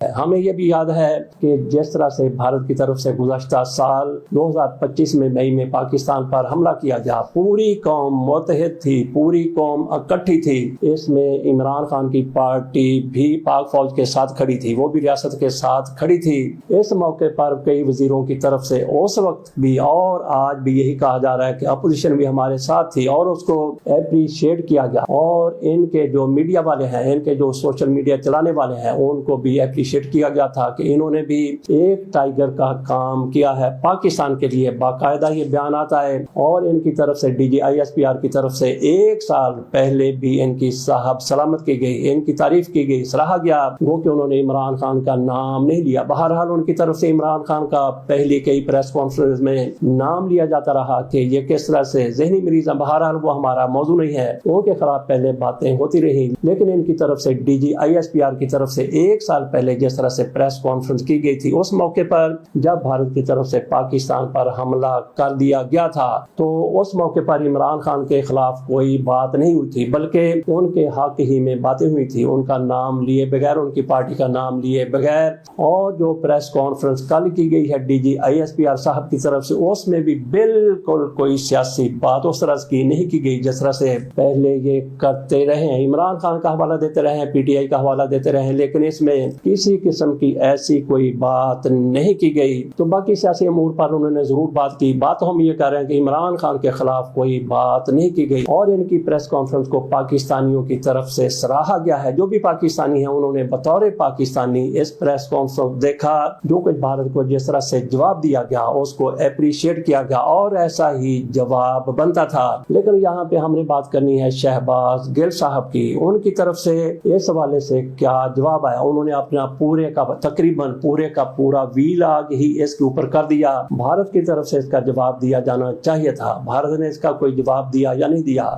ہمیں یہ بھی یاد ہے کہ جس طرح سے بھارت کی طرف سے گزشتہ سال 2025 میں مئی میں پاکستان پر حملہ کیا گیا، پوری قوم متحد تھی، پوری قوم اکٹھی تھی، اس میں عمران خان کی پارٹی بھی پاک فوج کے ساتھ کھڑی تھی، وہ بھی ریاست کے ساتھ کھڑی تھی۔ اس موقع پر کئی وزیروں کی طرف سے اس وقت بھی اور آج بھی یہی کہا جا رہا ہے کہ اپوزیشن بھی ہمارے ساتھ تھی اور اس کو اپریشیٹ کیا گیا، اور ان کے جو میڈیا والے ہیں، ان کے جو سوشل میڈیا چلانے والے ہیں، ان کو بھی اپریشیٹ کیا گیا تھا کہ انہوں نے بھی ایک ٹائیگر کا کام کیا ہے پاکستان کے لیے۔ باقاعدہ یہ بیان آتا ہے، اور ان کی طرف سے DGISPR کی طرف سے 1 سال پہلے بھی ان کی صاحب سلامت کی گئی، ان کی تعریف کی گئی، سراہا گیا، وہ کہ انہوں نے عمران خان کا نام نہیں لیا۔ بہرحال ان کی طرف سے عمران خان کا پہلی کئی پریس کانفرنس میں نام لیا جاتا رہا کہ یہ کس طرح سے ذہنی مریض ہیں۔ بہرحال وہ ہمارا موضوع نہیں ہے، ان کے خلاف پہلے باتیں ہوتی رہی، لیکن ان کی طرف سے DGISPR کی طرف سے 1 سال پہلے جس طرح سے پریس کانفرنس کی گئی تھی، اس موقع پر جب بھارت کی طرف سے پاکستان پر حملہ کر دیا گیا تھا، تو اس موقع پر عمران خان کے خلاف کوئی بات نہیں ہوئی تھی، بلکہ ان کے حق ہی میں باتیں ہوئی تھی، ان کا نام لیے بغیر، ان کی پارٹی کا نام لیے بغیر۔ اور جو پریس کانفرنس کل کی گئی ہے DGISPR صاحب کی طرف سے، اس میں بھی بالکل کوئی سیاسی بات اس طرح کی نہیں کی گئی جس طرح سے پہلے یہ کرتے رہے ہیں، عمران خان کا حوالہ دیتے رہے ہیں، PTI کا حوالہ دیتے رہے ہیں، لیکن اس میں کسی قسم کی ایسی کوئی بات نہیں کی گئی۔ تو باقی سیاسی امور پر انہوں نے ضرور بات کی، بات ہم یہ کہہ رہے ہیں کہ عمران خان کے خلاف کوئی بات نہیں کی گئی، اور ان کی پریس کانفرنس کو پاکستانیوں کی طرف سے سراہا گیا ہے۔ جو بھی پاکستانی ہیں انہوں نے بطور پاکستانی اس پریس کانفرنس دیکھا، جو کچھ بھارت کو جس طرح سے جواب دیا گیا اس کو اپریشیٹ کیا گیا، اور ایسا ہی جواب بنتا تھا۔ لیکن یہاں پہ ہم نے بات کرنی ہے شہباز گل صاحب کی، ان کی طرف سے اس حوالے سے کیا جواب آیا۔ انہوں نے اپنا پورے کا تقریباً پورے کا پورا ویلاگ ہی اس کے اوپر کر دیا۔ بھارت کی طرف سے اس کا جواب دیا جانا چاہیے تھا، بھارت نے اس کا کوئی جواب دیا یا نہیں دیا۔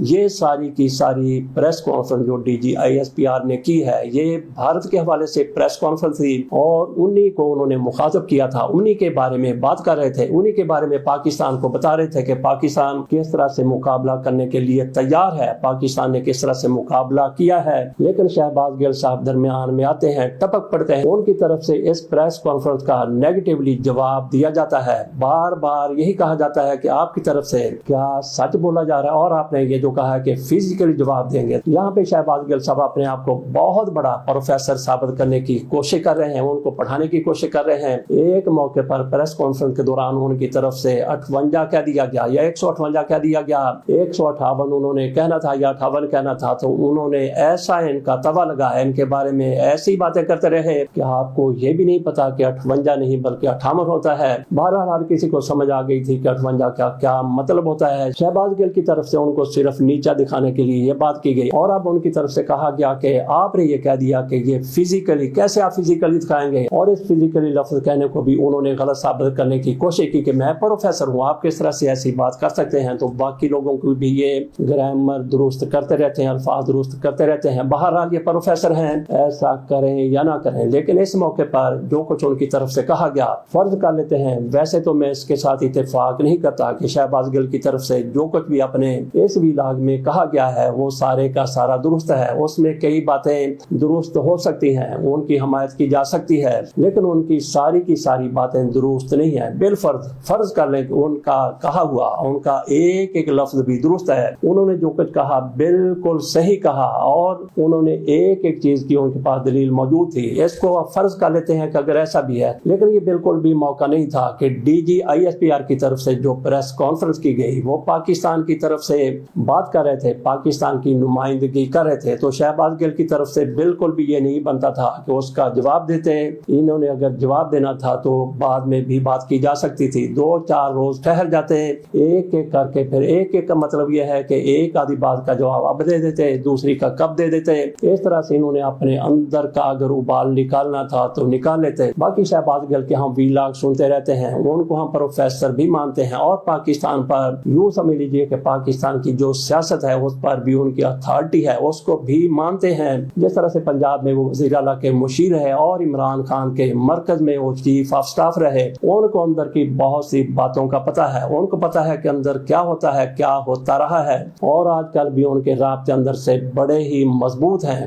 یہ ساری کی ساری پریس کانفرنس جو DGISPR نے کی ہے، یہ بھارت کے حوالے سے پریس کانفرنس تھی، اور انہی کو انہوں نے مخاطب کیا تھا، انہی کے بارے میں بات کر رہے تھے، انہی کے بارے میں پاکستان کو بتا رہے تھے کہ پاکستان کس طرح سے مقابلہ کرنے کے لیے تیار ہے، پاکستان نے کس طرح سے مقابلہ کیا ہے۔ لیکن شہباز گل صاحب درمیان میں آتے ہیں، ٹپک پڑتے ہیں، ان کی طرف سے اس پریس کانفرنس کا نیگیٹیولی جواب دیا جاتا ہے۔ بار بار یہی کہا جاتا ہے کہ آپ کی طرف سے کیا سچ بولا جا رہا ہے، اور آپ نے یہ جو کہا ہے کہ فزیکلی جواب دیں گے۔ یہاں پہ شہباز گل صاحب اپنے آپ کو بہت بڑا پروفیسر ثابت کرنے کی کوشش کر رہے ہیں، ان کو پڑھانے کی کوشش کر رہے ہیں۔ ایک موقع پر پریس کانفرنس کے دوران ان کی طرف سے 58 کہہ دیا گیا یا 158 کہہ دیا گیا، 158 انہوں نے کہنا تھا یا 58 کہنا تھا، تو انہوں نے ایسا ان کا توا لگا، ان کے بارے میں ایسی باتیں کرتے رہے کہ آپ کو یہ بھی نہیں پتا کہ 58 نہیں بلکہ 58 ہوتا ہے۔ بہرحال ہر کسی کو سمجھ آ گئی تھی کہ 58 کا کیا مطلب ہوتا ہے۔ شہباز گل کی طرف سے ان کو صرف نیچا دکھانے کے لیے یہ بات کی گئی، اور اب ان کی طرف سے کہا گیا کہ آپ نے یہ کہہ دیا کہ یہ فزیکلی، کیسے آپ فزیکلی دکھائیں گے، اور اس فزیکلی لفظ کہنے کو بھی انہوں نے غلط ثابت کرنے کی کوشش کی کہ میں پروفیسر ہوں، آپ کس طرح سے ایسی بات کر سکتے ہیں۔ تو باقی لوگوں کو بھی یہ گرامر درست کرتے رہتے ہیں، الفاظ درست کرتے رہتے ہیں، بہرحال یہ پروفیسر ہیں، ایسا کریں یا نہ کریں۔ لیکن اس موقع پر جو کچھ ان کی طرف سے کہا گیا، فرض کر لیتے ہیں، ویسے تو میں اس کے ساتھ اتفاق نہیں کرتا کہ شہباز گل کی طرف سے جو کچھ بھی اپنے اس ویلاگ میں کہا گیا ہے وہ سارے کا سارا درست ہے، اس میں کئی باتیں درست ہو سکتی ہیں، ان کی حمایت کی جا سکتی ہے، لیکن ان کی ساری باتیں درست نہیں ہیں۔ بالفرض فرض کر لیں کہ ان کا کہا ہوا، ان کا ایک ایک لفظ بھی درست ہے، انہوں نے جو کچھ کہا بالکل صحیح کہا، اور انہوں نے ایک ایک چیز کی ان کے پاس دلیل موجود تھی۔ اس کو فرض کر لیتے ہیں کہ اگر ایسا بھی ہے، لیکن یہ بالکل بھی موقع نہیں تھا کہ DGISPR کی طرف سے جو پریس کانفرنس کی گئی وہ پاکستان کی طرف سے بات کر رہے تھے، پاکستان کی نمائندگی کر رہے تھے، تو شہباز گل کی طرف سے بالکل بھی یہ نہیں بنتا تھا کہ اس کا جواب دیتے۔ انہوں نے اگر جواب دینا تھا تو بعد میں بھی بات کی جا سکتی تھی، 2-4 روز ٹھہر جاتے ایک ایک کر کے، پھر ایک ایک کا مطلب یہ ہے کہ ایک آدھی بات کا جواب اب دے دیتے، دوسری کا کب دے دیتے۔ اس طرح سے انہوں نے اپنے اندر کا اگر ابال نکالنا تھا تو نکال لیتے۔ باقی شہباز گل کے ہم ویلاگ سنتے رہتے ہیں، ان کو ہم پروفیسر بھی مانتے ہیں، اور پاکستان پر یوں سمجھ لیجیے کہ پاکستان کی جو سیاست ہے اس پر بھی ان کی اتھارٹی ہے، اس کو بھی مانتے ہیں۔ جس طرح سے پنجاب میں وہ وزیر اعلیٰ کے مشیر ہے اور عمران خان کے مرکز میں وہ چیف آف سٹاف رہے، ان کو اندر کی بہت سی باتوں کا پتہ ہے، ان کو پتہ ہے کہ اندر کیا ہوتا ہے، کیا ہوتا رہا ہے، اور آج کل بھی ان کے رابطے اندر سے بڑے ہی مضبوط ہیں۔